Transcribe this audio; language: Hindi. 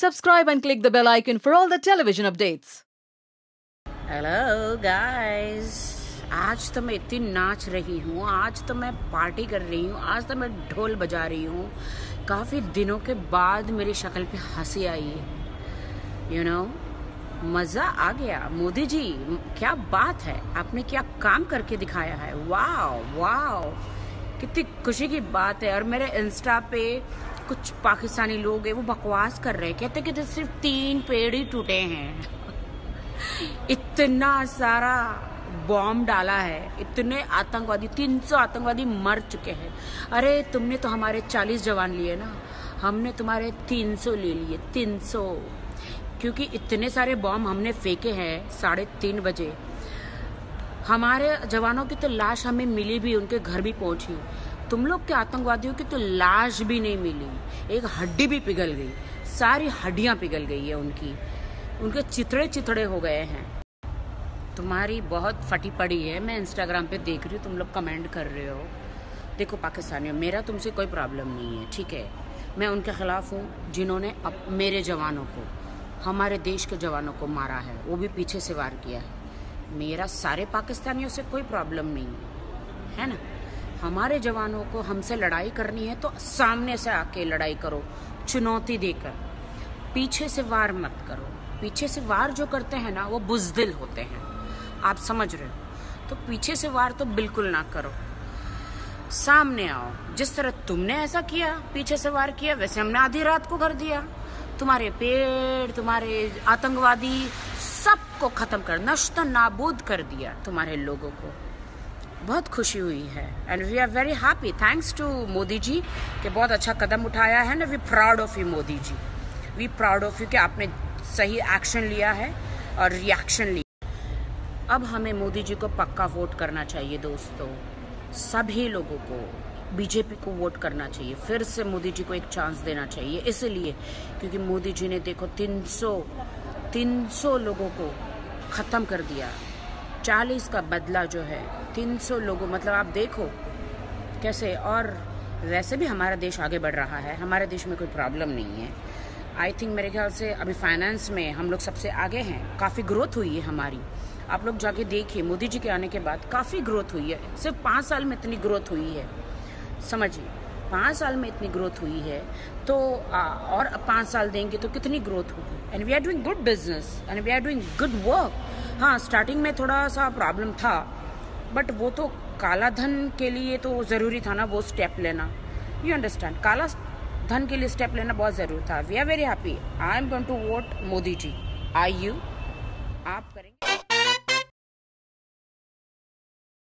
Subscribe and click the bell icon for all the television updates. Hello guys, आज तो मैं इतनी नाच रही हूँ, आज तो मैं पार्टी कर रही हूँ, आज तो मैं ढोल बजा रही हूँ। काफ़ी दिनों के बाद मेरी शक्ल पे हंसी आई है। यू नो, मज़ा आ गया। मोदी जी, क्या बात है, आपने क्या काम करके दिखाया है। वाह वाह, कितनी खुशी की बात है। और मेरे इंस्टा पे कुछ पाकिस्तानी लोग हैं, वो बकवास कर रहे हैं, कहते कि सिर्फ 3 पेड़ ही टूटे हैं। इतना सारा बॉम्ब डाला है, इतने आतंकवादी, 300 आतंकवादी मर चुके हैं। अरे तुमने तो हमारे 40 जवान लिए ना, हमने तुम्हारे 300 ले लिए, 300। क्योंकि इतने सारे बॉम्ब हमने फेंके हैं 3:30 बजे। हमारे जवानों की तो लाश हमें मिली भी, उनके घर भी पहुंची। तुम लोग के आतंकवादियों की तो लाश भी नहीं मिली, एक हड्डी भी पिघल गई, सारी हड्डियां पिघल गई है उनकी, उनके चिथड़े चिथड़े हो गए हैं। तुम्हारी बहुत फटी पड़ी है, मैं इंस्टाग्राम पे देख रही हूँ, तुम लोग कमेंट कर रहे हो। देखो पाकिस्तानियों, मेरा तुमसे कोई प्रॉब्लम नहीं है, ठीक है। मैं उनके खिलाफ हूँ जिन्होंने मेरे जवानों को, हमारे देश के जवानों को मारा है, वो भी पीछे से वार किया है। मेरा सारे पाकिस्तानियों से कोई प्रॉब्लम नहीं है ना। हमारे जवानों को हमसे लड़ाई करनी है तो सामने से आके लड़ाई करो, चुनौती देकर। पीछे से वार मत करो। पीछे से वार जो करते हैं ना, वो बुज़दिल होते हैं, आप समझ रहे हो। तो पीछे से वार तो बिल्कुल ना करो, सामने आओ। जिस तरह तुमने ऐसा किया, पीछे से वार किया, वैसे हमने आधी रात को कर दिया। तुम्हारे पेड़, तुम्हारे आतंकवादी, सबको खत्म कर, नष्ट नाबूद कर दिया तुम्हारे लोगों को। बहुत खुशी हुई है and we are very happy. Thanks to Modi ji कि बहुत अच्छा कदम उठाया है ना। We proud of you Modi ji, we proud of you कि आपने सही एक्शन लिया है और रिएक्शन लिया। अब हमें मोदी जी को पक्का वोट करना चाहिए दोस्तों, सभी लोगों को बीजेपी को वोट करना चाहिए। फिर से मोदी जी को एक चांस देना चाहिए, इसलिए क्योंकि मोदी जी ने देखो 300 लोगों को ख़त्म कर दिया। 40 का बदला जो है 300 लोगों, मतलब आप देखो कैसे। और वैसे भी हमारा देश आगे बढ़ रहा है, हमारे देश में कोई प्रॉब्लम नहीं है। आई थिंक मेरे ख्याल से अभी फाइनेंस में हम लोग सबसे आगे हैं, काफ़ी ग्रोथ हुई है हमारी। आप लोग जाके देखिए, मोदी जी के आने के बाद काफ़ी ग्रोथ हुई है। सिर्फ 5 साल में इतनी ग्रोथ हुई है, समझिए, 5 साल में इतनी ग्रोथ हुई है। तो और 5 साल देंगे तो कितनी ग्रोथ होगी। And we are doing good business and we are doing good work. हाँ, स्टार्टिंग में थोड़ा सा प्रॉब्लम था, बट वो तो काला धन के लिए तो ज़रूरी था ना वो स्टेप लेना। यू अंडरस्टैंड, काला धन के लिए स्टेप लेना बहुत ज़रूरी था। We are very happy. I am going to vote Modi ji. Are you? आप करेंगे?